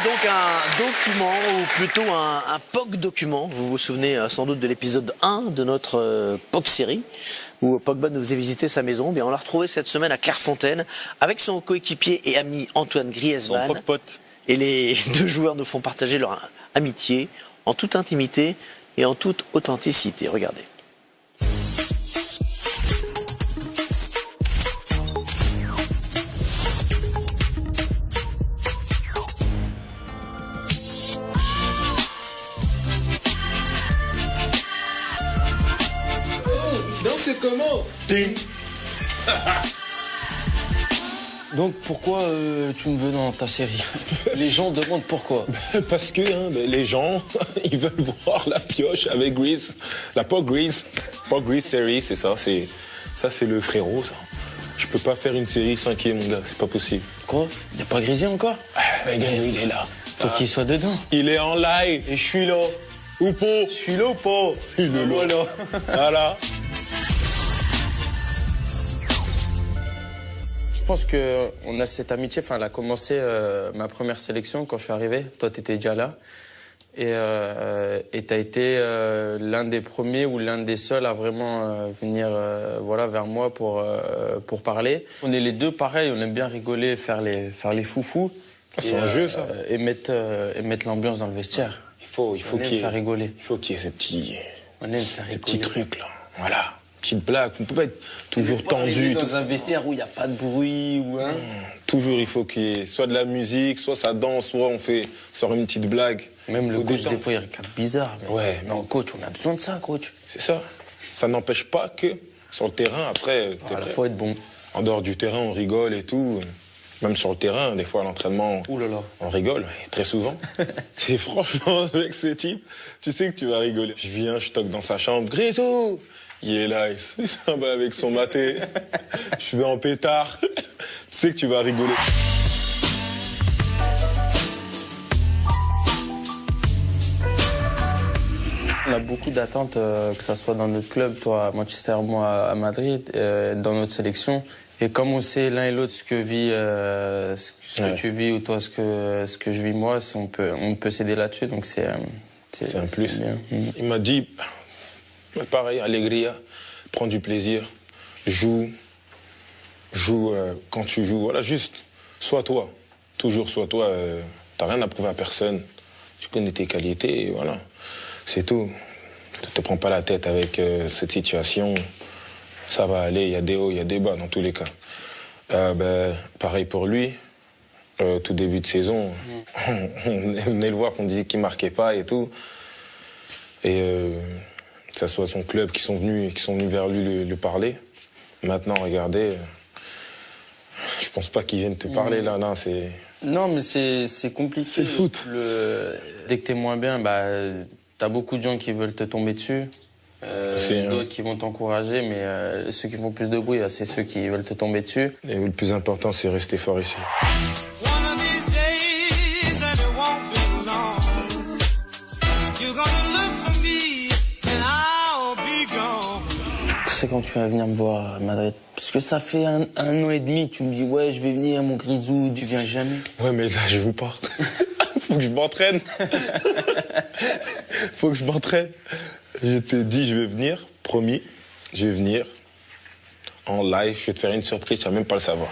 donc un document, ou plutôt un POC document. Vous vous souvenez sans doute de l'épisode 1 de notre POC série, où Pogba nous faisait visiter sa maison. Bien, on l'a retrouvé cette semaine à Clairefontaine, avec son coéquipier et ami Antoine Griezmann. Son pote. Et les deux joueurs nous font partager leur amitié en toute intimité et en toute authenticité. Regardez. C'est comment? Ding. Donc pourquoi tu me veux dans ta série? Les gens demandent pourquoi. Parce que les gens, ils veulent voir la pioche avec Grease. La Pog Grease. Pog Grease série, c'est ça. Ça, c'est le frérot, ça. Je peux pas faire une série sans qu'il y ait mon gars, c'est pas possible. Quoi? Y'a pas Grisé encore? Mais Grisé, il est là. Faut qu'il soit dedans. Il est en live et je suis là. Ou pas? Je suis là ou pas? Il est là. Voilà. Je pense qu'on a cette amitié. Enfin, elle a commencé ma première sélection quand je suis arrivé. Toi, t'étais déjà là. Et t'as été l'un des premiers ou l'un des seuls à vraiment venir vers moi pour parler. On est les deux pareils, on aime bien rigoler, faire les foufous. C'est un jeu, ça. Et mettre l'ambiance dans le vestiaire. Il faut qu'il y ait, faire rigoler. Il faut qu'il y ait ces petits trucs là. Voilà. Petite blague, on peut pas être toujours tendu. Dans un vestiaire où il n'y a pas de bruit ou hein. Toujours il faut qu'il y ait soit de la musique, soit ça danse, soit on sort une petite blague. Même le coach des fois il regarde bizarre. Mais en coach, on a besoin de ça, coach. C'est ça. Ça n'empêche pas que sur le terrain après. Il faut être bon. En dehors du terrain, on rigole et tout. Même sur le terrain, des fois à l'entraînement, on rigole, très souvent. C'est franchement avec ce type, tu sais que tu vas rigoler. Je viens, je toque dans sa chambre, Grisou. Il est là, il s'en va avec son maté. Je vais en pétard. Tu sais que tu vas rigoler. On a beaucoup d'attentes, que ça soit dans notre club, toi à Manchester, moi à Madrid, dans notre sélection. Et comme on sait l'un et l'autre ce que vit, ce que tu vis ou toi ce que je vis moi, on peut s'aider là-dessus. Donc c'est un plus. Bien. Il m'a dit. Pareil, Alegria, prends du plaisir, joue quand tu joues, voilà, juste, sois toi, toujours sois toi, t'as rien à prouver à personne, tu connais tes qualités, et voilà, c'est tout. Ne te prends pas la tête avec cette situation, ça va aller, il y a des hauts, il y a des bas dans tous les cas. Pareil pour lui, tout début de saison, on venait le voir, qu'on disait qu'il marquait pas et tout, et que ce soit son club qui sont venus vers lui le parler. Maintenant, regardez, je pense pas qu'ils viennent te parler là, non, c'est... Non, mais c'est compliqué. C'est le foot. Dès que t'es moins bien, t'as beaucoup de gens qui veulent te tomber dessus. D'autres qui vont t'encourager, mais ceux qui font plus de bruit, c'est ceux qui veulent te tomber dessus. Et le plus important, c'est rester fort ici. C'est quand tu vas venir me voir à Madrid. Parce que ça fait un an et demi que tu me dis, ouais, je vais venir, mon Grisou, tu viens jamais. Ouais, mais là, je vous parle. Faut que je m'entraîne. Faut que je m'entraîne. Je t'ai dit, je vais venir, promis, je vais venir en live, je vais te faire une surprise, tu vas même pas le savoir.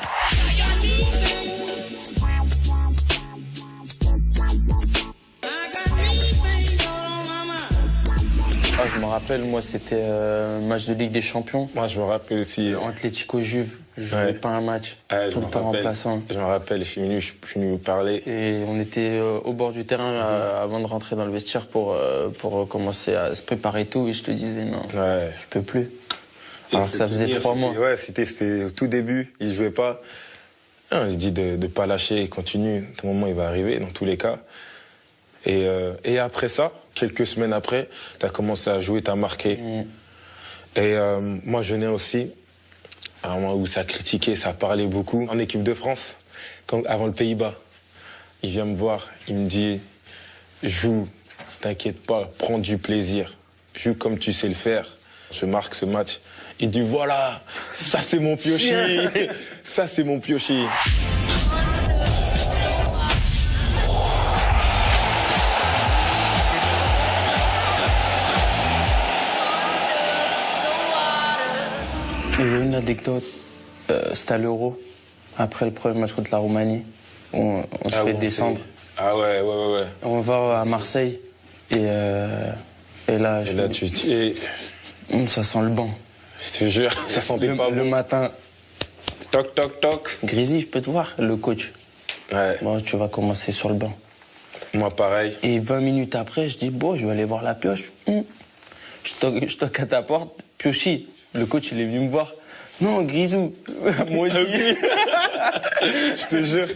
Je me rappelle, moi, c'était match de Ligue des Champions. Moi, je me rappelle aussi. Atlético Juve, je jouais pas un match, tout le temps remplaçant. Je me rappelle, je suis venu vous parler. Et on était au bord du terrain avant de rentrer dans le vestiaire pour commencer à se préparer tout. Et je te disais, non, je peux plus. Alors que ça faisait 3 mois. Ouais, c'était au tout début, il jouait pas. J'ai dit de pas lâcher, continue. Ton moment, il va arriver, dans tous les cas. Et après ça, quelques semaines après, tu as commencé à jouer, tu as marqué. Et moi, je venais aussi, à un moment où ça critiquait, ça parlait beaucoup, en équipe de France, avant le Pays-Bas. Il vient me voir, il me dit, joue, t'inquiète pas, prends du plaisir, joue comme tu sais le faire. Je marque ce match. Il dit, voilà, ça c'est mon piochi, ça c'est mon piochi. a une anecdote, c'était à l'Euro, après le premier match contre la Roumanie. On se fait descendre. Ah ouais. On va à Marseille et là, ça sent le banc. Je te jure, ça sentait pas bon. Le matin. Toc, toc, toc. Grisy, je peux te voir, le coach. Ouais. Bon, tu vas commencer sur le banc. Moi, pareil. Et 20 minutes après, je dis, bon, je vais aller voir la pioche. Je toque à ta porte. Piochi, le coach, il est venu me voir. Non, Grisou, moi aussi. Je te jure,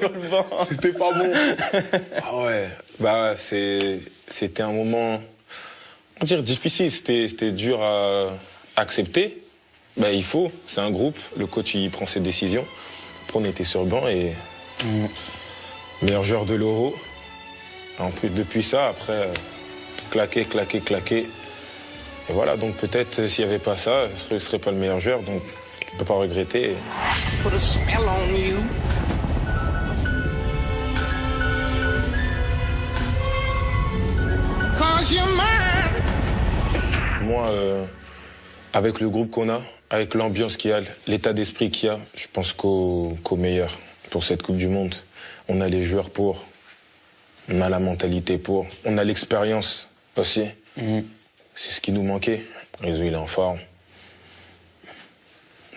c'était pas bon. Ah ouais, bah c'était un moment, on va dire difficile, c'était dur à accepter. Bah il faut, c'est un groupe, le coach il prend ses décisions. Après, on était sur le banc et meilleur joueur de l'Euro. En plus depuis ça, après claquer. Et voilà, donc peut-être s'il n'y avait pas ça, je ne serais pas le meilleur joueur, donc je ne peux pas regretter. Put a spell on you. Moi, avec le groupe qu'on a, avec l'ambiance qu'il y a, l'état d'esprit qu'il y a, je pense qu'au meilleur pour cette Coupe du Monde. On a les joueurs pour, on a la mentalité pour, on a l'expérience aussi. C'est ce qui nous manquait. Rizou, il est en forme.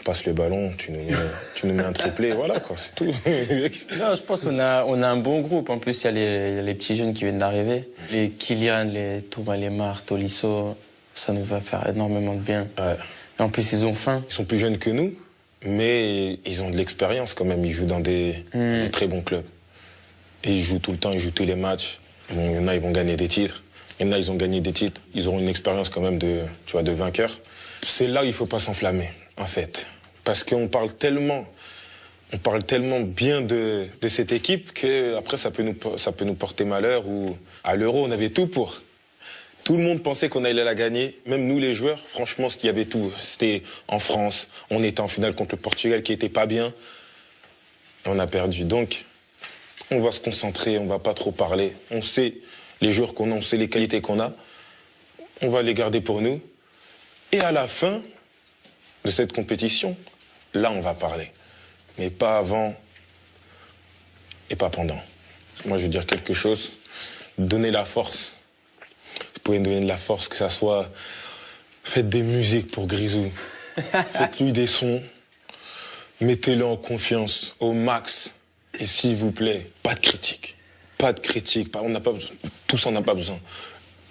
On passe le ballon, tu nous mets un triplé, voilà quoi, c'est tout. Non, je pense qu'on a un bon groupe. En plus, il y a les petits jeunes qui viennent d'arriver. Les Kylian, les Thomas Lemar, Tolisso, ça nous va faire énormément de bien. Ouais. Et en plus, ils ont faim. Ils sont plus jeunes que nous, mais ils ont de l'expérience quand même. Ils jouent dans des très bons clubs. Et ils jouent tout le temps, ils jouent tous les matchs. Il y en a, ils vont gagner des titres. Il y en a, ils ont gagné des titres. Ils auront une expérience quand même de vainqueur. C'est là où il ne faut pas s'enflammer, en fait. Parce qu'on parle tellement bien de cette équipe qu'après, ça peut nous porter malheur. Ou à l'Euro, on avait tout pour. Tout le monde pensait qu'on allait la gagner. Même nous, les joueurs, franchement, il y avait tout. C'était en France. On était en finale contre le Portugal qui était pas bien. Et on a perdu. Donc, on va se concentrer, on va pas trop parler. On sait les joueurs qu'on a, on sait les qualités qu'on a. On va les garder pour nous. Et à la fin de cette compétition, là, on va parler. Mais pas avant et pas pendant. Moi, je veux dire quelque chose. Donner la force. Vous pouvez donner de la force, que ça soit... Faites des musiques pour Grisou. Faites-lui des sons. Mettez-le en confiance au max. Et s'il vous plaît, pas de critique. Pas de critique. On n'a pas besoin. Tous, on n'a pas besoin.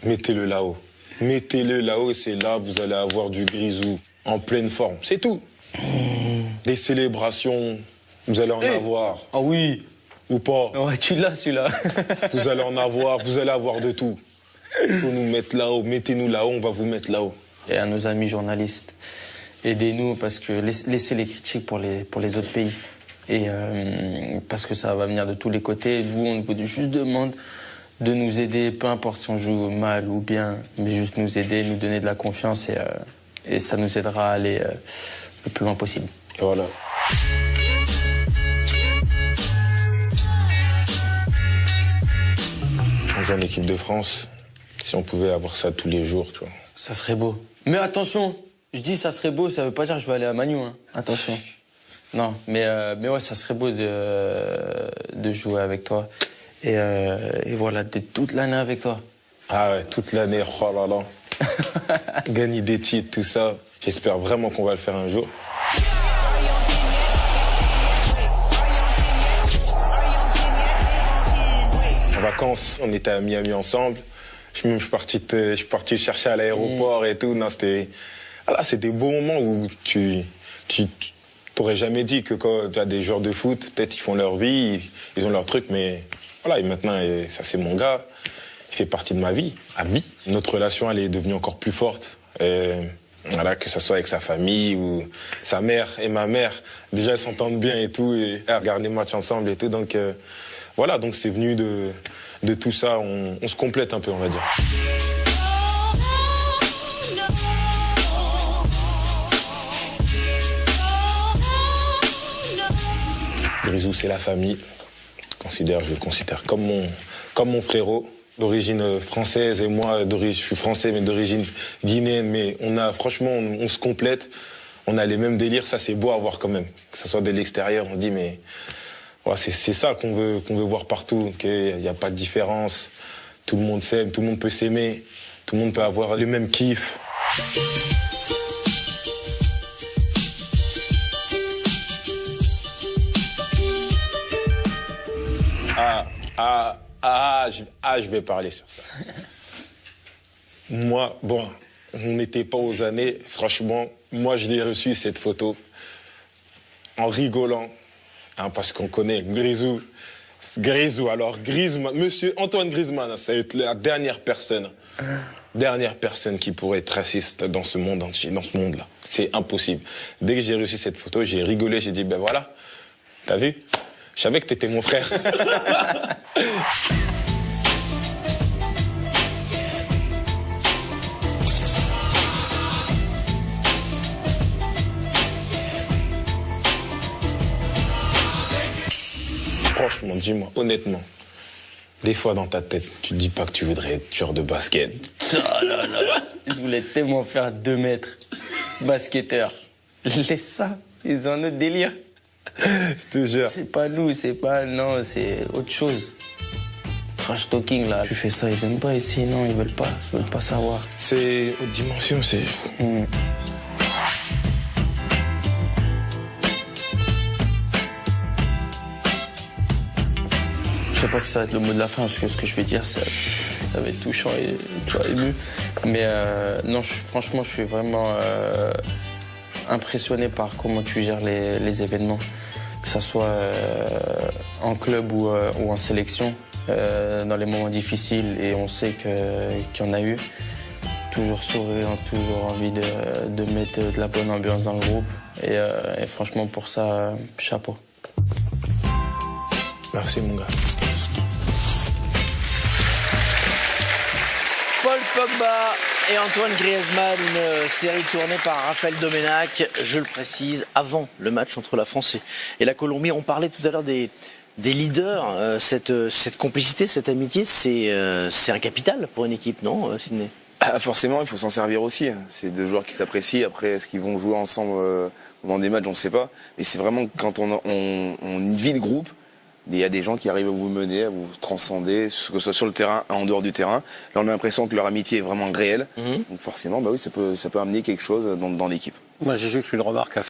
Mettez-le là-haut. Mettez-le là-haut et c'est là que vous allez avoir du Grisou en pleine forme. C'est tout. Des célébrations, vous allez en avoir. Ah oui. Ou pas. Ouais, tu l'as celui-là. Vous allez en avoir, vous allez avoir de tout. Il faut nous mettre là-haut. Mettez-nous là-haut, on va vous mettre là-haut. Et à nos amis journalistes, aidez-nous parce que laissez les critiques pour les autres pays. Et parce que ça va venir de tous les côtés. Nous, on vous juste demande de nous aider, peu importe si on joue mal ou bien, mais juste nous aider, nous donner de la confiance et ça nous aidera à aller le plus loin possible. Voilà. On joue en équipe de France. Si on pouvait avoir ça tous les jours, tu vois. Ça serait beau. Mais attention, je dis ça serait beau, ça veut pas dire que je vais aller à Manu, hein. Attention. Non, mais ouais, ça serait beau de jouer avec toi. Et voilà, d'être toute l'année avec toi. Ah ouais, toute l'année, oh là là. Gagner des titres, tout ça. J'espère vraiment qu'on va le faire un jour. En vacances, on était à Miami ensemble. Je suis parti chercher à l'aéroport et tout. Non, c'était des beaux moments où tu t'aurais jamais dit que quand tu as des joueurs de foot, peut-être ils font leur vie, ils ont leur truc, mais voilà, et maintenant, ça c'est mon gars, il fait partie de ma vie, à vie. Notre relation, elle est devenue encore plus forte. Voilà, que ce soit avec sa famille ou sa mère et ma mère, déjà elles s'entendent bien et tout, et elles regardent les matchs ensemble et tout, donc voilà, donc c'est venu de tout ça, on se complète un peu, on va dire. Grisou, c'est la famille. Je le considère comme mon frérot, d'origine française, et moi, je suis français, mais d'origine guinéenne. Mais franchement, on se complète. on a les mêmes délires, ça c'est beau à voir quand même. Que ce soit de l'extérieur, on se dit mais ouais, c'est ça qu'on veut voir partout, qu'il n'y a pas de différence, tout le monde s'aime, tout le monde peut s'aimer, tout le monde peut avoir le même kiff. Je vais parler sur ça. Moi, bon, on n'était pas aux années. Franchement, moi, je l'ai reçu, cette photo, en rigolant, hein, parce qu'on connaît Grisou. Alors Griezmann, monsieur Antoine Griezmann, ça va être la dernière personne qui pourrait être raciste dans ce monde entier, dans ce monde-là. C'est impossible. Dès que j'ai reçu cette photo, j'ai rigolé, j'ai dit, ben voilà, t'as vu? Je savais que t'étais mon frère. Franchement, dis-moi, honnêtement, des fois dans ta tête, tu te dis pas que tu voudrais être tueur de basket. Oh là là, je voulais tellement faire 2 mètres, basketteur. Laisse ça, ils ont un autre délire. Je te jure. C'est pas nous, non, c'est autre chose. Trash talking là, tu fais ça, ils aiment pas ici, non, ils veulent pas savoir. C'est haute dimension, c'est... Je sais pas si ça va être le mot de la fin, parce que ce que je vais dire, ça va être touchant et ému. Mais non, franchement, je suis vraiment impressionné par comment tu gères les événements, que ça soit en club ou en sélection, dans les moments difficiles, et on sait qu'il y en a eu. Toujours souriant, toujours envie de mettre de la bonne ambiance dans le groupe. Et franchement, pour ça, chapeau. Merci mon gars. Paul Pogba et Antoine Griezmann, une série tournée par Raphaël Domenach, je le précise, avant le match entre la France et la Colombie. On parlait tout à l'heure des leaders, cette complicité, cette amitié, c'est un capital pour une équipe, non, Sidney? Forcément, il faut s'en servir aussi. C'est 2 joueurs qui s'apprécient. Après, est-ce qu'ils vont jouer ensemble au moment des matchs, on ne sait pas. Mais c'est vraiment quand on vit le groupe, il y a des gens qui arrivent à vous mener, à vous transcender, que ce soit sur le terrain, en dehors du terrain. Là, on a l'impression que leur amitié est vraiment réelle. Donc forcément, bah oui, ça peut amener quelque chose dans l'équipe. Moi, j'ai juste une remarque à faire.